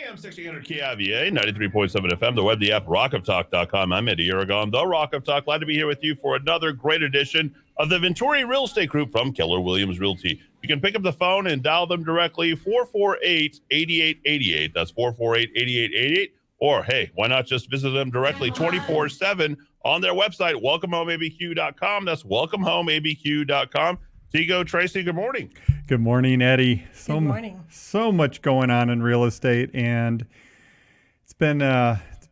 AM 1600 KIVA, 93.7 FM, the web, the app, rockoftalk.com. I'm Eddie Aragon, the Rock of Talk. Glad to be here with you for another great edition of the Venturi Real Estate Group from Keller Williams Realty. You can pick up the phone and dial them directly, 448-8888. That's 448-8888. Or, hey, why not just visit them directly 24/7 on their website, welcomehomeabq.com. That's welcomehomeabq.com. Tego, Tracy, good morning. Good morning, Eddie. Good morning. So much going on in real estate, and it's been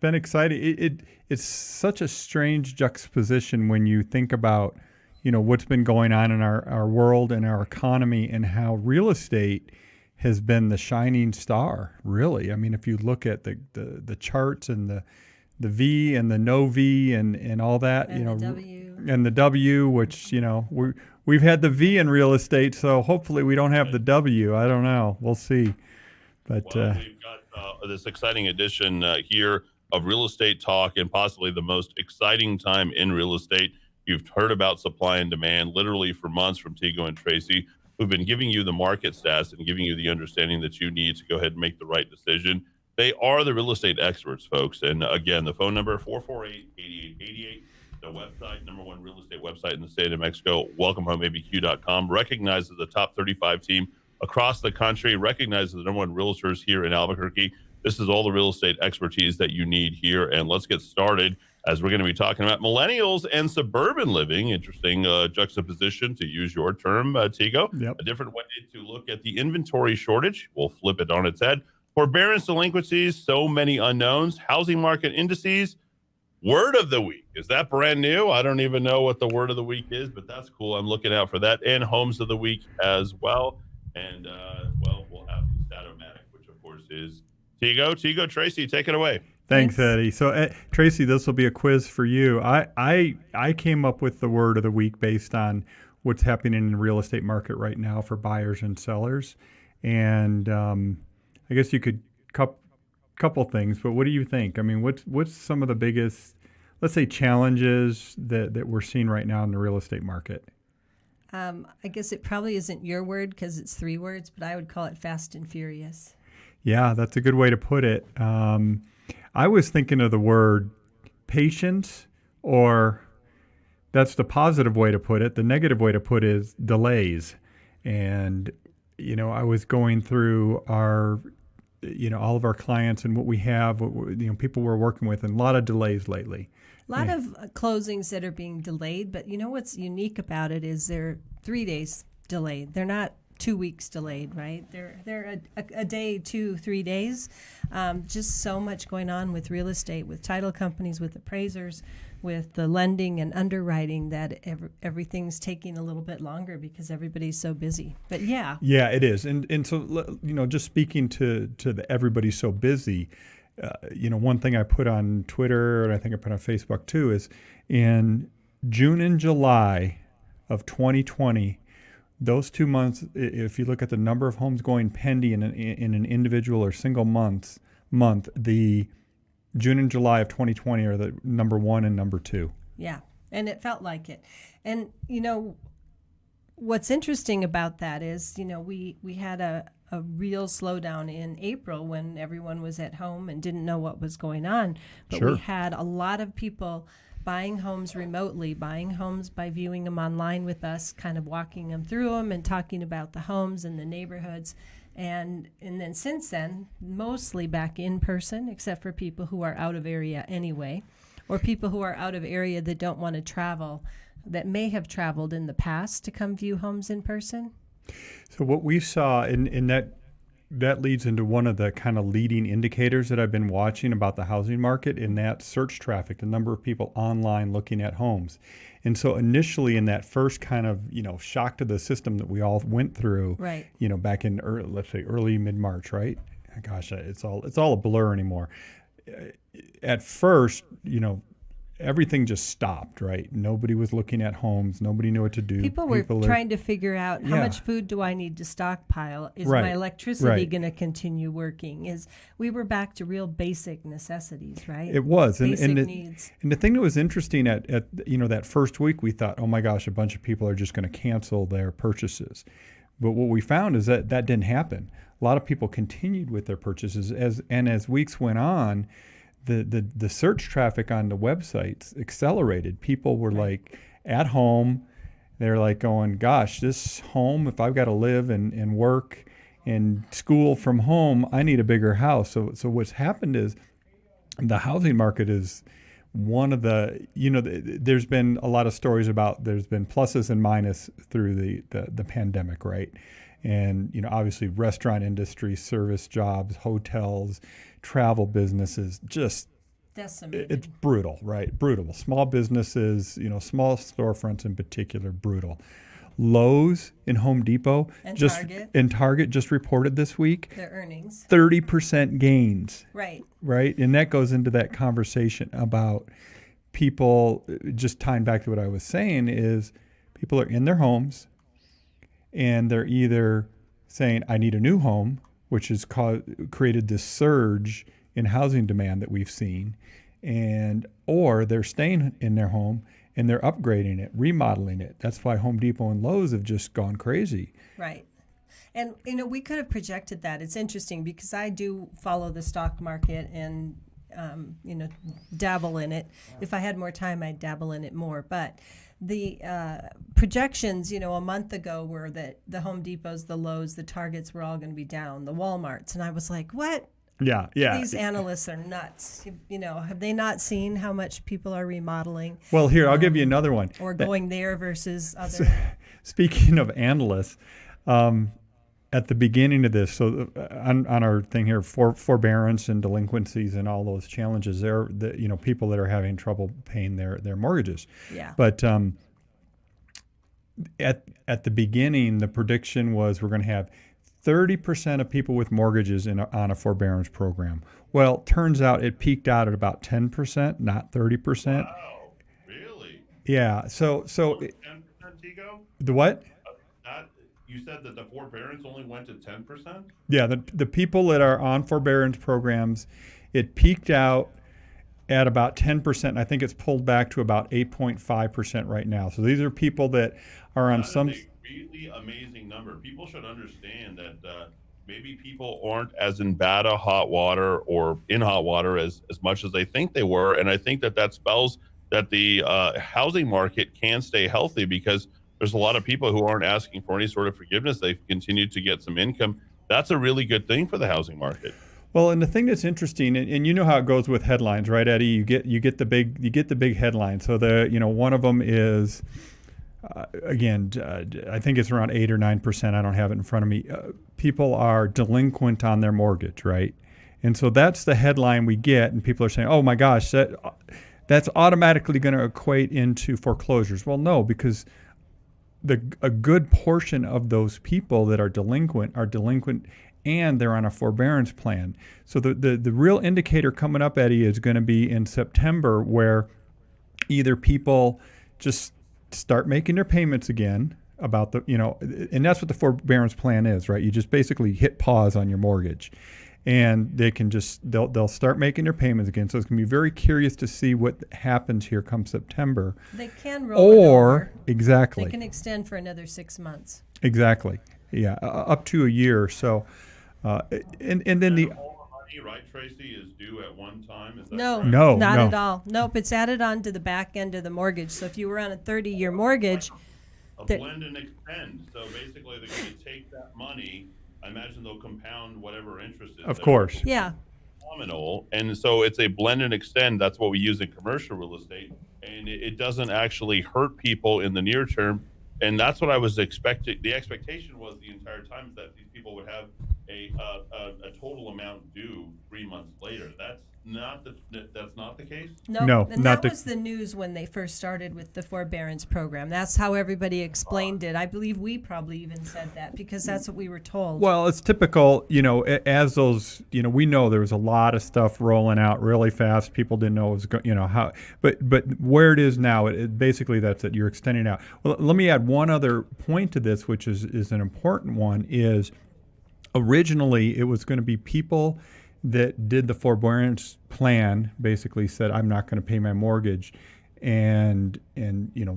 exciting. It's such a strange juxtaposition when you think about, what's been going on in our world and our economy, and how real estate has been the shining star. Really, I mean, if you look at the charts and the V and the no V and all that, and the W. And the W, which we've had the V in real estate, so hopefully we don't have the W. I don't know. We'll see. But we've got this exciting edition here of Real Estate Talk, and possibly the most exciting time in real estate. You've heard about supply and demand literally for months from Tego and Tracy, who've been giving you the market stats and giving you the understanding that you need to go ahead and make the right decision. They are the real estate experts, folks. And again, the phone number, 448-8888. The website, number one real estate website in the state of Mexico, welcomehomeabq.com, recognizes the top 35 team across the country, recognizes the number one realtors here in Albuquerque. This is all the real estate expertise that you need here. And let's get started, as we're going to be talking about millennials and suburban living. Interesting juxtaposition, to use your term, Tego. Yep. A different way to look at the inventory shortage. We'll flip it on its head. Forbearance, delinquencies, so many unknowns, housing market indices. Word of the week. Is that brand new? I don't even know what the word of the week is, but that's cool. I'm looking out for that. And homes of the week as well. And, we'll have Statomatic, which, of course, is Tego. Tego, Tracy, take it away. Thanks, Eddie. So, Tracy, this will be a quiz for you. I came up with the word of the week based on what's happening in the real estate market right now for buyers and sellers. And I guess you could couple things, but what do you think? I mean, what's some of the biggest, let's say, challenges that we're seeing right now in the real estate market? I guess it probably isn't your word because it's 3 words, but I would call it fast and furious. Yeah, that's a good way to put it. I was thinking of the word patience, or that's the positive way to put it. The negative way to put it is delays. And, I was going through all of our clients and what we have, people we're working with, and a lot of delays lately. A lot of closings that are being delayed, but what's unique about it is they're 3 days delayed. They're not 2 weeks delayed, right? They're a day, 2-3 days. Just so much going on with real estate, with title companies, with appraisers, with the lending and underwriting, that everything's taking a little bit longer because everybody's so busy. But yeah, it is. And so just speaking to the everybody's so busy. One thing I put on Twitter, and I think I put on Facebook too, is in June and July of 2020. Those 2 months, if you look at the number of homes going pending in an individual or single month, the June and July of 2020 are the number 1 and number 2. Yeah, and it felt like it. And, what's interesting about that is, we had a real slowdown in April when everyone was at home and didn't know what was going on. But Sure. We had a lot of people buying homes remotely, buying homes by viewing them online with us, kind of walking them through them and talking about the homes and the neighborhoods. And then since then, mostly back in person, except for people who are out of area anyway, or people who are out of area that don't want to travel, that may have traveled in the past to come view homes in person. So what we saw, in that leads into one of the kind of leading indicators that I've been watching about the housing market, in that search traffic, the number of people online looking at homes. And so initially, in that first kind of, shock to the system that we all went through, right, back in early mid-March, right? Gosh, it's all a blur anymore. At first, everything just stopped, right? Nobody was looking at homes. Nobody knew what to do. People were trying to figure out, how much food do I need to stockpile? Is my electricity going to continue working? We were back to real basic necessities, right? It was. Basic needs. And the thing that was interesting at that first week, we thought, oh my gosh, a bunch of people are just going to cancel their purchases. But what we found is that didn't happen. a lot of people continued with their purchases as weeks went on. The search traffic on the websites accelerated. People were like at home. They're like going, gosh, this home, if I've got to live and work and school from home, I need a bigger house. So what's happened is the housing market is one of the, there's been a lot of stories about there's been pluses and minuses through the pandemic, right? And, obviously restaurant industry, service jobs, hotels, travel businesses, just decimated. It's brutal, right? Brutal. Small businesses, small storefronts in particular, brutal. Lowe's and Home Depot and Target just reported this week their earnings 30% gains. Right. And that goes into that conversation about people, just tying back to what I was saying, is people are in their homes and they're either saying, I need a new home, which has created this surge in housing demand that we've seen, or they're staying in their home and they're upgrading it, remodeling it. That's why Home Depot and Lowe's have just gone crazy. Right. And, we could have projected that. It's interesting because I do follow the stock market and, dabble in it. If I had more time, I'd dabble in it more. But the projections, a month ago were that the Home Depots, the Lowe's, the Targets were all going to be down, the Walmarts. And I was like, what? Yeah. These analysts are nuts. Have they not seen how much people are remodeling? Well, here, I'll give you another one. Or going there versus other. Speaking of analysts, at the beginning of this, so on our thing here, forbearance and delinquencies and all those challenges, they're people that are having trouble paying their mortgages. Yeah. But at the beginning, the prediction was we're going to have 30% of people with mortgages on a forbearance program. Well, turns out it peaked out at about 10%, not 30%. Wow, really? Yeah. So 10%, Tego? The what? You said that the forbearance only went to 10%? Yeah, the people that are on forbearance programs, it peaked out at about 10%. I think it's pulled back to about 8.5% right now. So these are people that are on some. That's a really amazing number. People should understand that maybe people aren't as in bad a hot water or in hot water as much as they think they were. And I think that spells that the housing market can stay healthy because there's a lot of people who aren't asking for any sort of forgiveness. They've continued to get some income. That's a really good thing for the housing market. Well, and the thing that's interesting, and you know how it goes with headlines, right, Eddie? You get the big headline. So one of them is I think it's around 8 or 9%. I don't have it in front of me. People are delinquent on their mortgage, right? And so that's the headline we get, and people are saying, "Oh my gosh, that's automatically going to equate into foreclosures." Well, no, because a good portion of those people that are delinquent and they're on a forbearance plan. So the real indicator coming up, Eddie, is going to be in September, where either people just start making their payments again about and that's what the forbearance plan is, right? You just basically hit pause on your mortgage. And they can they'll start making their payments again. So it's going to be very curious to see what happens here come September. They can roll it over. Exactly. They can extend for another 6 months. Exactly. Yeah, up to a year. So, and then the all the money, right, Tracy, is due at one time. Is that no, correct? not at all. Nope, it's added on to the back end of the mortgage. So if you were on a 30-year mortgage, a blend and extend. So basically, they're going to take that money. I imagine they'll compound whatever interest is. Of course. Yeah. Phenomenal. And so it's a blend and extend. That's what we use in commercial real estate. And it doesn't actually hurt people in the near term. And that's what I was expecting. The expectation was the entire time that these people would have a total amount due 3 months later. That's not the case. No, and that was the news when they first started with the forbearance program. That's how everybody explained it. I believe we probably even said that because that's what we were told. Well, it's typical, as those, we know there was a lot of stuff rolling out really fast. People didn't know it was going, how, but where it is now, it basically that's it. You're extending out. Well, let me add one other point to this, which is an important one. Is originally it was going to be people that did the forbearance plan, basically said, I'm not going to pay my mortgage and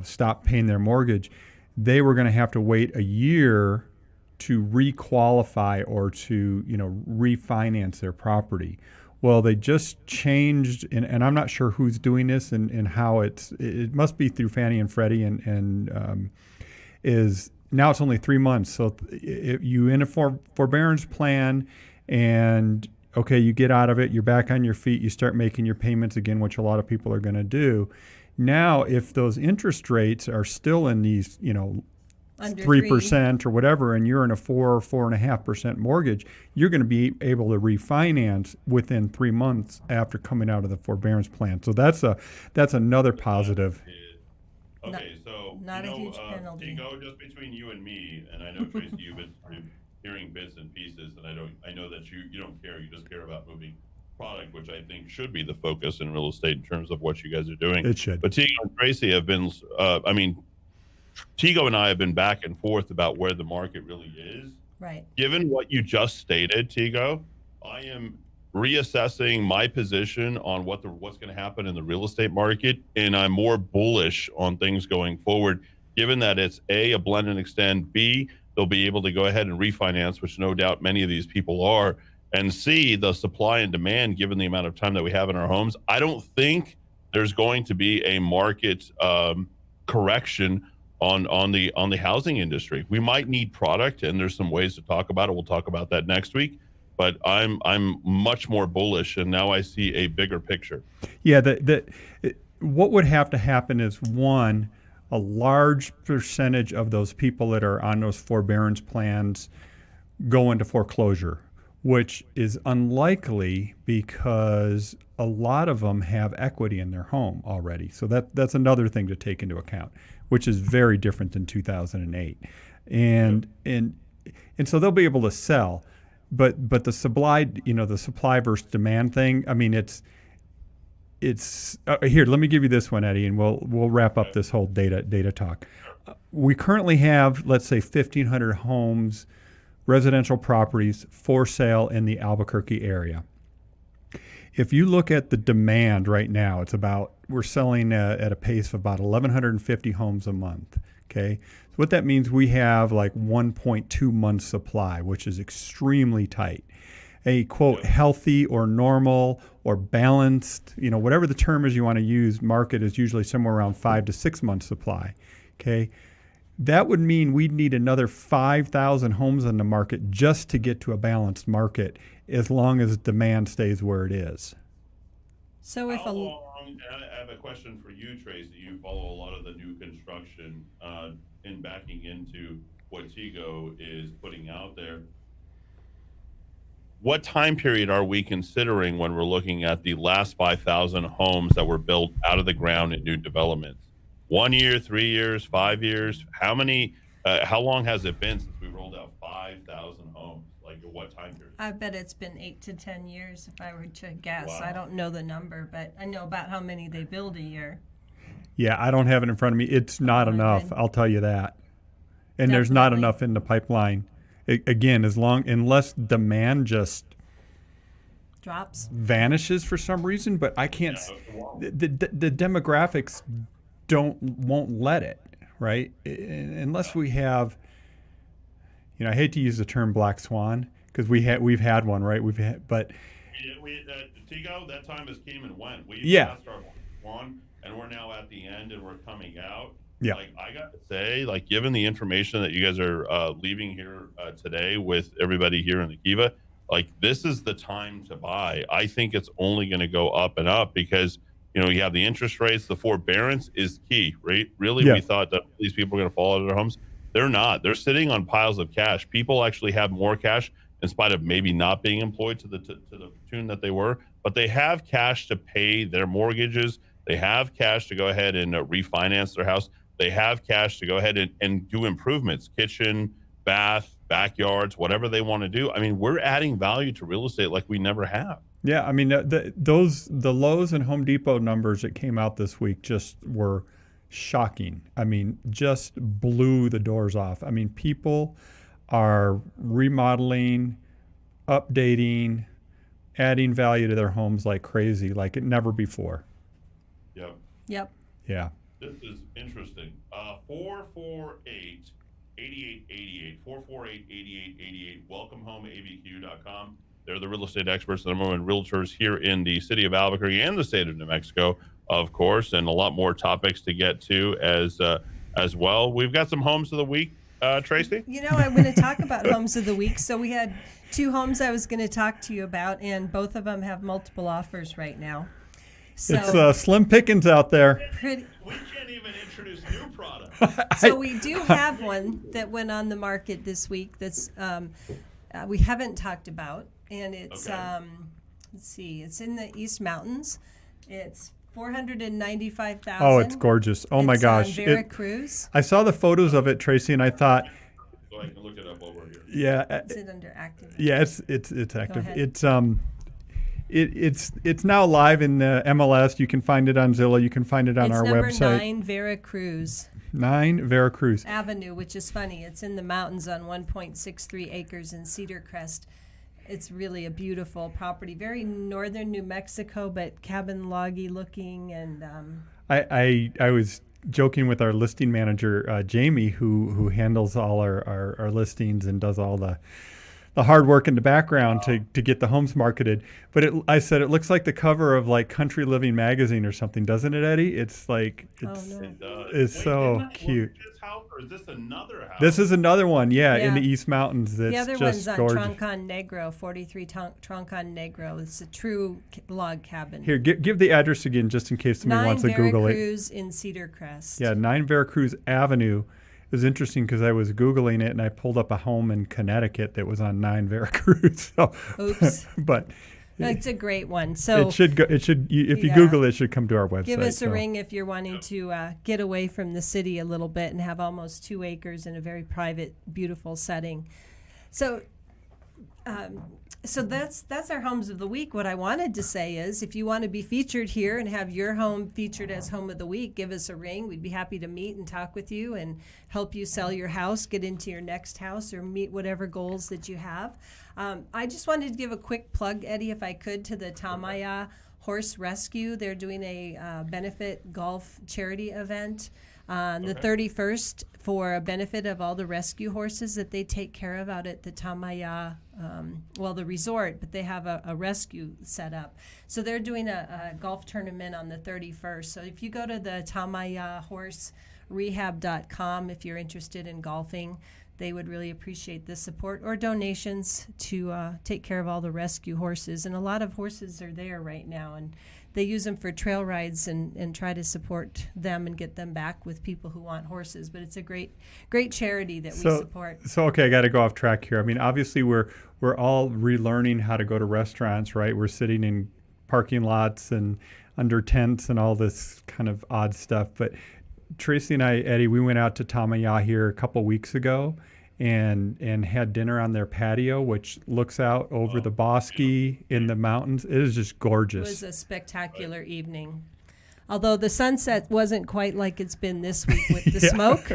stop paying their mortgage. They were going to have to wait a year to requalify or to refinance their property. Well, they just changed, and I'm not sure who's doing this and how it must be through Fannie and Freddie, and is now it's only 3 months. So if you in a forbearance plan, and okay, you get out of it, you're back on your feet, you start making your payments again, which a lot of people are going to do. Now, if those interest rates are still in these, Under 3% or whatever, and you're in a 4.5% mortgage, you're going to be able to refinance within 3 months after coming out of the forbearance plan. So that's another positive. Okay, so not a huge penalty. Tego, just between you and me, and I know Tracy, you've been hearing bits and pieces, and I know that you don't care, you just care about moving product, which I think should be the focus in real estate in terms of what you guys are doing. It should. But Tego and Tracy have been, Tego and I have been back and forth about where the market really is. Right. Given what you just stated, Tego, I am reassessing my position on what's going to happen in the real estate market, and I'm more bullish on things going forward, given that it's a blend and extend, B, they'll be able to go ahead and refinance, which no doubt many of these people are, and C, the supply and demand, given the amount of time that we have in our homes. I don't think there's going to be a market correction on the housing industry. We might need product, and there's some ways to talk about it. We'll talk about that next week. But I'm much more bullish, and now I see a bigger picture. Yeah, what would have to happen is, one, a large percentage of those people that are on those forbearance plans go into foreclosure, which is unlikely because a lot of them have equity in their home already. So that's another thing to take into account, which is very different than 2008. And so they'll be able to sell. But the supply, the supply versus demand thing, I mean, it's here, let me give you this one, Eddie, and we'll wrap up this whole data talk. We currently have, let's say, 1,500 homes, residential properties for sale in the Albuquerque area. If you look at the demand right now, we're selling at a pace of about 1,150 homes a month. Okay, so what that means, we have like 1.2 months supply, which is extremely tight. A quote healthy or normal or balanced, whatever the term is you want to use, market is usually somewhere around 5 to 6 months supply. Okay, that would mean we'd need another 5,000 homes in the market just to get to a balanced market, as long as demand stays where it is. So if I have a question for you, Tracy. You follow a lot of the new construction in backing into what Tego is putting out there. What time period are we considering when we're looking at the last 5,000 homes that were built out of the ground in new developments? 1 year, 3 years, 5 years? How long has it been since we rolled out 5,000 homes? Like, what time period? I bet it's been 8 to 10 years if I were to guess. Wow. I don't know the number, but I know about how many they build a year. Yeah, I don't have it in front of me. It's not enough, I'll tell you that. And there's not enough in the pipeline. Again, unless demand just drops, vanishes for some reason, but I can't. The demographics won't let it, right? Unless we have, I hate to use the term black swan because we've had one, right? Tego, that time has came and went. We've passed our black swan, and we're now at the end, and we're coming out. Yeah. Like, I got to say, like, given the information that you guys are leaving here today with everybody here in the Kiva, like, this is the time to buy. I think it's only going to go up and up because, you have the interest rates. The forbearance is key, right? Really, we thought that these people are going to fall out of their homes. They're not. They're sitting on piles of cash. People actually have more cash in spite of maybe not being employed to the tune that they were, but they have cash to pay their mortgages. They have cash to go ahead and refinance their house. They have cash to go ahead and do improvements, kitchen, bath, backyards, whatever they want to do. I mean, we're adding value to real estate like we never have. Yeah, I mean, the Lowe's and Home Depot numbers that came out this week just were shocking. I mean, just blew the doors off. I mean, people are remodeling, updating, adding value to their homes like crazy, like it never before. Yep. Yep. Yeah. This is interesting. 448 8888 448 8888. WelcomeHomeABQ.com. They're the real estate experts, the number one realtors here in the city of Albuquerque and the state of New Mexico, of course, and a lot more topics to get to as well. We've got some homes of the week, Tracy. I'm going to talk about homes of the week. So we had 2 homes I was going to talk to you about, and both of them have multiple offers right now. So It's slim pickings out there. We can't even introduce new products. So we do have one that went on the market this week that's we haven't talked about, and it's Okay. let's see, it's in the East Mountains. It's 495,000. Oh, it's gorgeous. Oh my It's gosh. on Veracruz. I saw the photos of it, Tracy, and I thought, So I can look it up over here. yeah, Is it under active? yeah, it's active. ahead. It's now live in the MLS. You can find it on Zillow. You can find it on It's our number website. 9 Veracruz 9 Veracruz. Avenue, which is funny. It's in the mountains on 1.63 acres in Cedar Crest. It's really a beautiful property, very northern New Mexico, but cabin loggy looking. And I was joking with our listing manager, Jamie, who handles all our listings and does all the hard work in the background to get the homes marketed. But I said, it looks like the cover of like Country Living magazine or something, doesn't it, Eddie? It's like, it's, no. It does. It's so didn't I cute. look at this house, or is this another house? This is another one, in Yeah. the East Mountains. That's the other just one's on gorgeous. Troncon Negro, 43 Troncon Negro. It's a true log cabin. Here, give the address again, just in case somebody 9 wants to Google it. Veracruz in Cedar Crest. Yeah, 9 Veracruz Avenue. It was interesting because I was Googling it and I pulled up a home in Connecticut that was on 9 Veracruz. So, Oops. but It's a great one. So it should go. It should. If you Yeah. Google it, it should come to our website. give us a so. ring if you're wanting to get away from the city a little bit and have almost 2 acres in a very private, beautiful setting. So, so that's our homes of the week. What I wanted to say is, if you want to be featured here and have your home featured as home of the week, give us a ring. We'd be happy to meet and talk with you and help you sell your house, get into your next house, or meet whatever goals that you have. I just wanted to give a quick plug, Eddie, if I could, to the Tamaya Horse Rescue. They're doing a benefit golf charity event on the 31st for a benefit of all the rescue horses that they take care of out at the Tamaya, the resort, but they have a rescue set up. So they're doing a golf tournament on the 31st. So if you go to the Tamaya Horse Rehab.com, if you're interested in golfing, they would really appreciate the support or donations to take care of all the rescue horses. And a lot of horses are there right now, and they use them for trail rides and try to support them and get them back with people who want horses. But it's a great charity that we support. So okay, I got to go off track here. I mean, obviously we're all relearning how to go to restaurants, right? We're sitting in parking lots and under tents and all this kind of odd stuff. But Tracy and I, Eddie, we went out to Tamaya here a couple weeks ago and had dinner on their patio, which looks out over the bosque in the mountains. It is just gorgeous. It was a spectacular evening. Although the sunset wasn't quite like it's been this week with the smoke,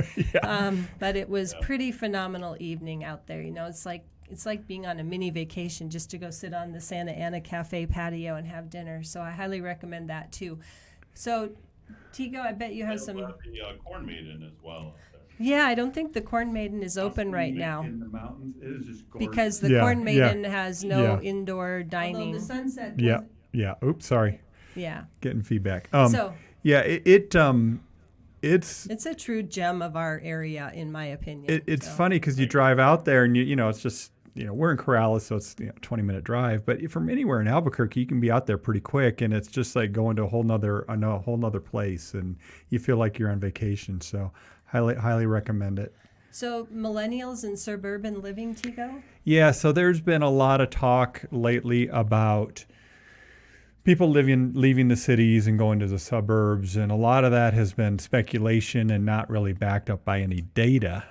but it was pretty phenomenal evening out there. You know, it's like being on a mini vacation just to go sit on the Santa Ana Cafe patio and have dinner. So I highly recommend that too. So, Tego, I bet you have some. The Corn Maiden as well. Yeah, I don't think the Corn Maiden is open right now In the mountains, it is just gorgeous. because the Corn Maiden has no indoor dining. Although the sunset. Yeah. Oops, sorry. Yeah. Getting feedback. So yeah, it's a true gem of our area, in my opinion. It's funny because you drive out there and you know it's just we're in Corrales, so it's 20-minute drive. But from anywhere in Albuquerque, you can be out there pretty quick, and it's just like going to a whole nother place, and you feel like you're on vacation. So highly recommend it. So millennials and suburban living, Tego? Yeah, so there's been a lot of talk lately about people leaving the cities and going to the suburbs, and a lot of that has been speculation and not really backed up by any data.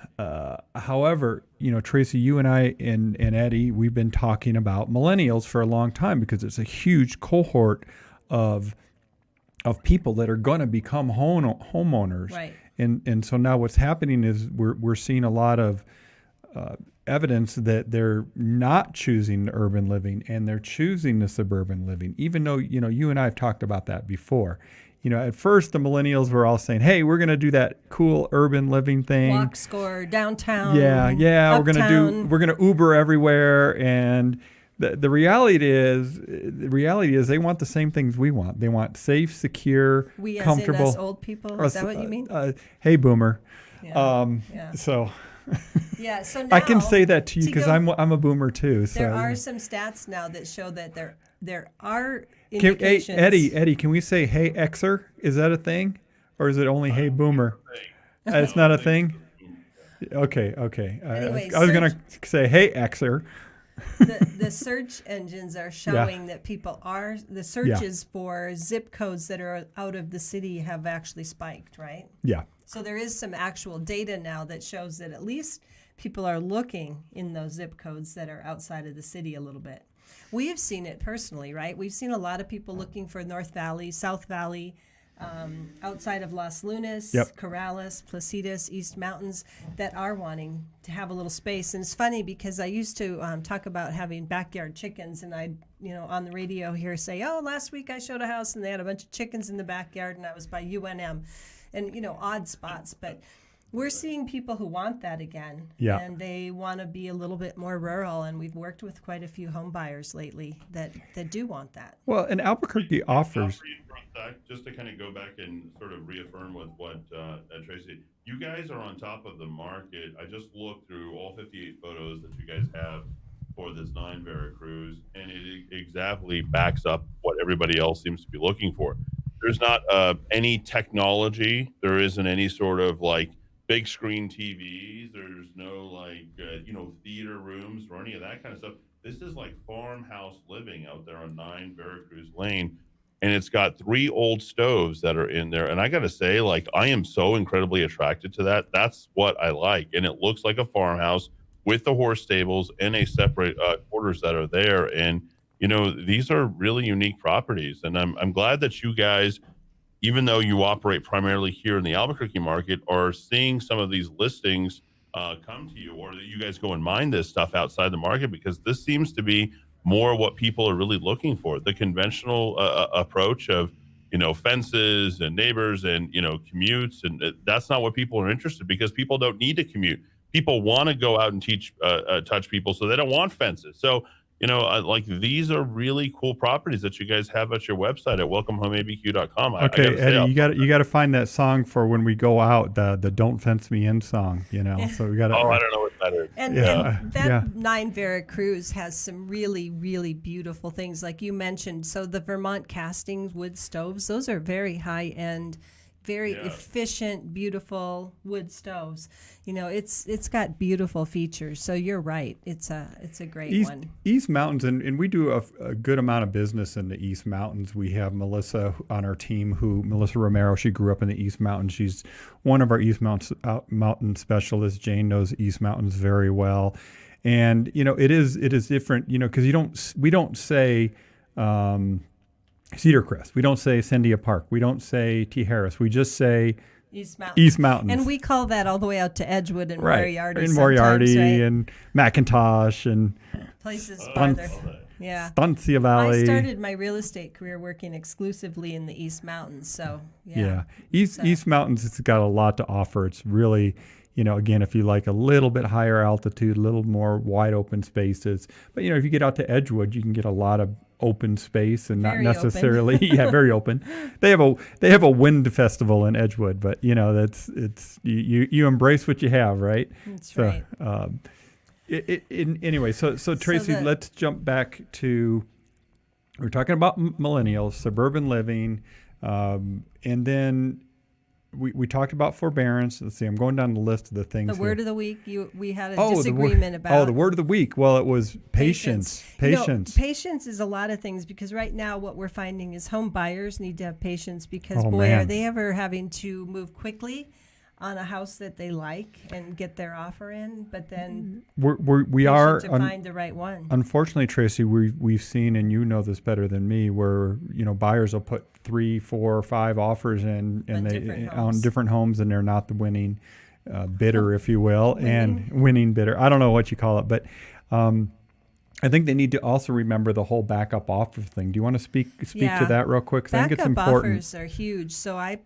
However, Tracy, you and I and Eddie, we've been talking about millennials for a long time because it's a huge cohort of people that are going to become homeowners. Right. And so now what's happening is we're seeing a lot of evidence that they're not choosing urban living and they're choosing the suburban living, even though, you and I have talked about that before. at first the millennials were all saying, hey, we're going to do that cool urban living thing. Walk score, downtown. Yeah. Uptown. We're going to Uber everywhere. And the reality is they want the same things we want. They want safe, secure, We as comfortable. in us old people. Is that what you mean? Hey, boomer. Yeah. So Yeah. So now I can say that to you because Tego, I'm a boomer too. So there are some stats now that show that there are hey, indications. Eddie, can we say hey Xer? Is that a thing, or is it only hey boomer? It's not a thing. Okay. Anyway, I was gonna say hey Xer. The search engines are showing that the searches for zip codes that are out of the city have actually spiked, right? Yeah. So there is some actual data now that shows that at least people are looking in those zip codes that are outside of the city a little bit. We have seen it personally, right? We've seen a lot of people looking for North Valley, South Valley, outside of Las Lunas, Corrales, Placitas, East Mountains that are wanting to have a little space. And it's funny because I used to talk about having backyard chickens, and I'd, on the radio here say, oh, last week I showed a house and they had a bunch of chickens in the backyard and I was by UNM. And, odd spots. But we're seeing people who want that again. Yeah. And they want to be a little bit more rural. And we've worked with quite a few home buyers lately that do want that. Well, and Albuquerque offers. Just to kind of go back and sort of reaffirm with what Tracy, you guys are on top of the market. I just looked through all 58 photos that you guys have for this 9 Veracruz, and it exactly backs up what everybody else seems to be looking for. There's not any technology. There isn't any sort of like big screen TVs. There's no theater rooms or any of that kind of stuff. This is like farmhouse living out there on 9 Veracruz Lane. And it's got 3 old stoves that are in there. And I got to say, I am so incredibly attracted to that. That's what I like. And it looks like a farmhouse with the horse stables and a separate quarters that are there. And these are really unique properties, and I'm glad that you guys, even though you operate primarily here in the Albuquerque market, are seeing some of these listings come to you, or that you guys go and mine this stuff outside the market, because this seems to be more what people are really looking for. The conventional approach of fences and neighbors and commutes, and that's not what people are interested, because people don't need to commute. People want to go out and touch people, so they don't want fences. So these are really cool properties that you guys have at your website at welcomehomeabq.com. Okay, Eddie, you got to find that song for when we go out, the "Don't Fence Me In" song. So we got to. Oh, I don't know what that is. And that 9 Veracruz has some really, really beautiful things, like you mentioned. So the Vermont casting wood stoves; those are very high end, very efficient, beautiful wood stoves. It's got beautiful features. So you're right. It's a great one. East Mountains, and we do a good amount of business in the East Mountains. We have Melissa on our team, Melissa Romero. She grew up in the East Mountains. She's one of our East Mountain specialists. Jane knows East Mountains very well, and it is different. Because we don't say. Cedar Crest. We don't say Cyndia Park. We don't say T. Harris. We just say East Mountains. And we call that all the way out to Edgewood and Moriarty. And Moriarty and McIntosh and places farther. Stancia Valley. I started my real estate career working exclusively in the East Mountains. So East Mountains, it's got a lot to offer. It's really, again, if you like a little bit higher altitude, a little more wide open spaces. But if you get out to Edgewood, you can get a lot of open space and not necessarily very open. They have a wind festival in Edgewood, but you embrace what you have, right? That's right. Anyway, so Tracy, let's jump back to, we're talking about millennials, suburban living, and then we talked about forbearance. Let's see, I'm going down the list of the things. The word of the week, we had a disagreement about. Oh, the word of the week. Well, it was patience. Patience. Patience is a lot of things, because right now what we're finding is home buyers need to have patience, because are they ever having to move quickly on a house that they like and get their offer in, but then we are to find the right one. Unfortunately, Tracy, we've seen, and you know this better than me, where buyers will put 3, 4, 5 offers in, and on different homes, and they're not the winning bidder, if you will, and winning bidder. I don't know what you call it, but I think they need to also remember the whole backup offer thing. Do you want to speak to Yeah. that real quick? 'Cause I think it's Backup important. offers are huge. So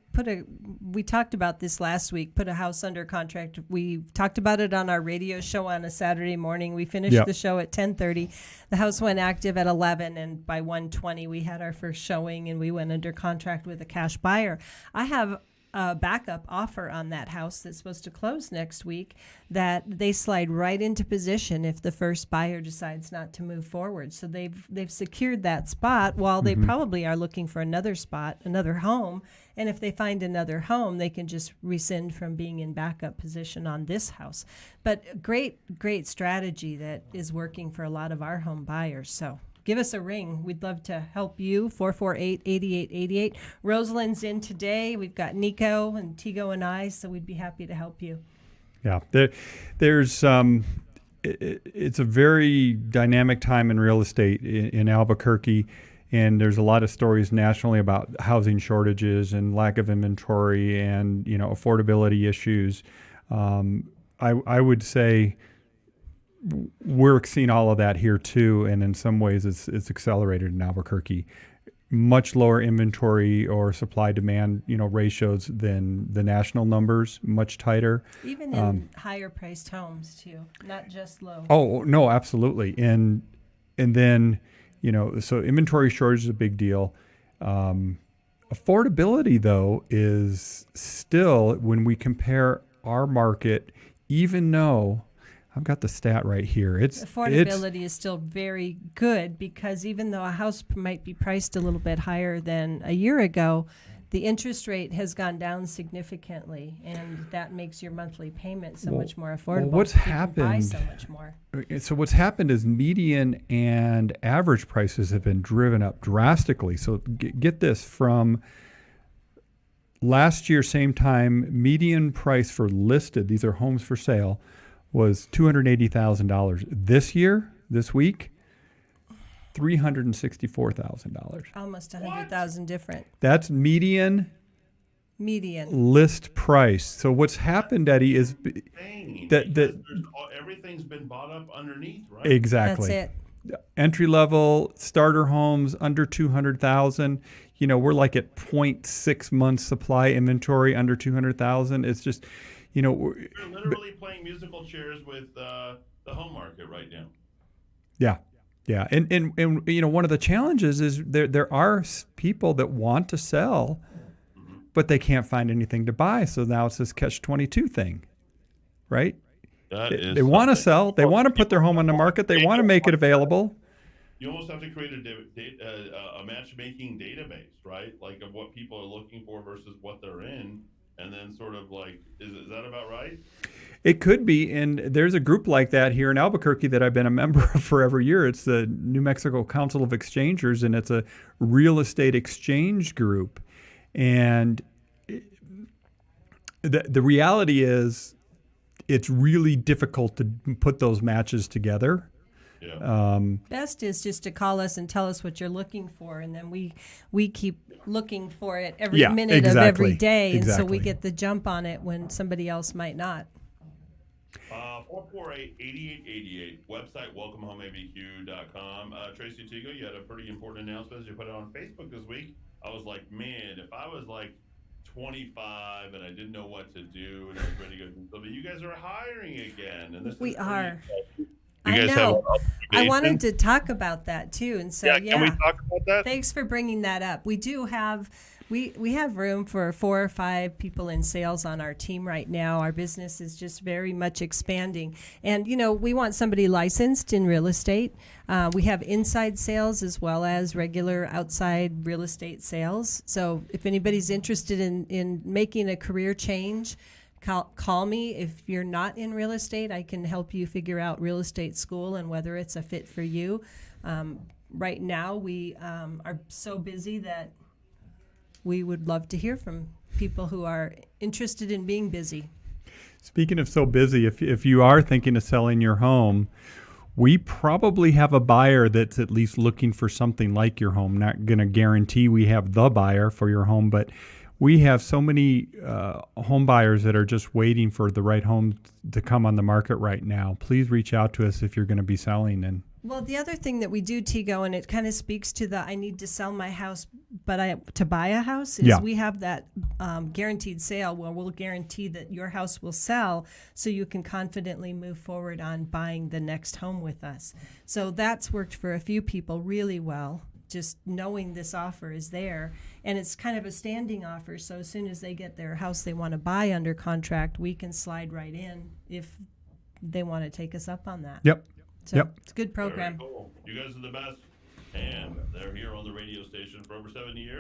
we talked about this last week, put a house under contract. We talked about it on our radio show on a Saturday morning. We finished Yep. the show at 10:30. The house went active at 11, and by 1:20 we had our first showing, and we went under contract with a cash buyer. I have a backup offer on that house that's supposed to close next week that they slide right into position if the first buyer decides not to move forward. So they've secured that spot while they probably are looking for another spot, another home. And if they find another home, they can just rescind from being in backup position on this house. But great strategy that is working for a lot of our home buyers. So give us a ring. We'd love to help you. 448-8888. Rosalind's in today. We've got Nico and Tego and I, so we'd be happy to help you. Yeah, there's it's a very dynamic time in real estate in Albuquerque, and there's a lot of stories nationally about housing shortages and lack of inventory and affordability issues. I would say we're seeing all of that here too, and in some ways it's accelerated in Albuquerque. Much lower inventory or supply-demand ratios than the national numbers, much tighter. Even in higher priced homes too, not just low. Oh no, absolutely. And then so inventory shortage is a big deal. Affordability though is still, when we compare our market, even though I've got the stat right here. Affordability is still very good, because even though a house might be priced a little bit higher than a year ago, the interest rate has gone down significantly, and that makes your monthly payment so much more affordable. What's You can happened? buy so much more. So what's happened is median and average prices have been driven up drastically. So get this, from last year, same time, median price for listed, these are homes for sale, was $280,000. This year, this week, $364,000. Almost 100,000 different. That's median Median. list price. So what's happened, Eddie, is that everything's been bought up underneath, right? exactly. That's it. Entry level starter homes under 200,000. We're like at 0.6 months supply inventory under 200,000. It's just, You're literally playing musical chairs with the home market right now. Yeah. Yeah. And one of the challenges is there are people that want to sell, but they can't find anything to buy. So now it's this catch-22 thing, right? They want to sell. They want to put their home on the market. They want to make it available. You almost have to create a matchmaking database, right? Like of what people are looking for versus what they're in. And then sort of like, is that about right? It could be. And there's a group like that here in Albuquerque that I've been a member of for every year. It's the New Mexico Council of Exchangers, and it's a real estate exchange group. And the reality is it's really difficult to put those matches together. Yeah. Best is just to call us and tell us what you're looking for, and then we keep looking for it every minute of every day, and so we get the jump on it when somebody else might not. 448-8888, website welcomehomeabq.com. Tracy, Tego, you had a pretty important announcement. You put it on Facebook this week. I was like, man, if I was like 25 and I didn't know what to do and I was ready to go do something, you guys are hiring again. And this We are. You I guys know. have I wanted to talk about that too, and so can we talk about that? Thanks for bringing that up. We do have we have room for 4 or 5 people in sales on our team right now. Our business is just very much expanding, and we want somebody licensed in real estate. We have inside sales as well as regular outside real estate sales. So if anybody's interested in making a career change, call me. If you're not in real estate, I can help you figure out real estate school and whether it's a fit for you. Right now, we are so busy that we would love to hear from people who are interested in being busy. Speaking of so busy, if you are thinking of selling your home, we probably have a buyer that's at least looking for something like your home. Not going to guarantee we have the buyer for your home, but we have so many home buyers that are just waiting for the right home to come on the market right now. Please reach out to us if you're going to be selling. And Well, the other thing that we do, Tego, and it kind of speaks to the I need to sell my house, but to buy a house, is Yeah. we have that guaranteed sale where we'll guarantee that your house will sell so you can confidently move forward on buying the next home with us. So that's worked for a few people really well, just knowing this offer is there. And it's kind of a standing offer, so as soon as they get their house they want to buy under contract, we can slide right in if they want to take us up on that. Yep. So Yep. it's a good program. Very cool. You guys are the best. And they're here on the radio station for over 7 years.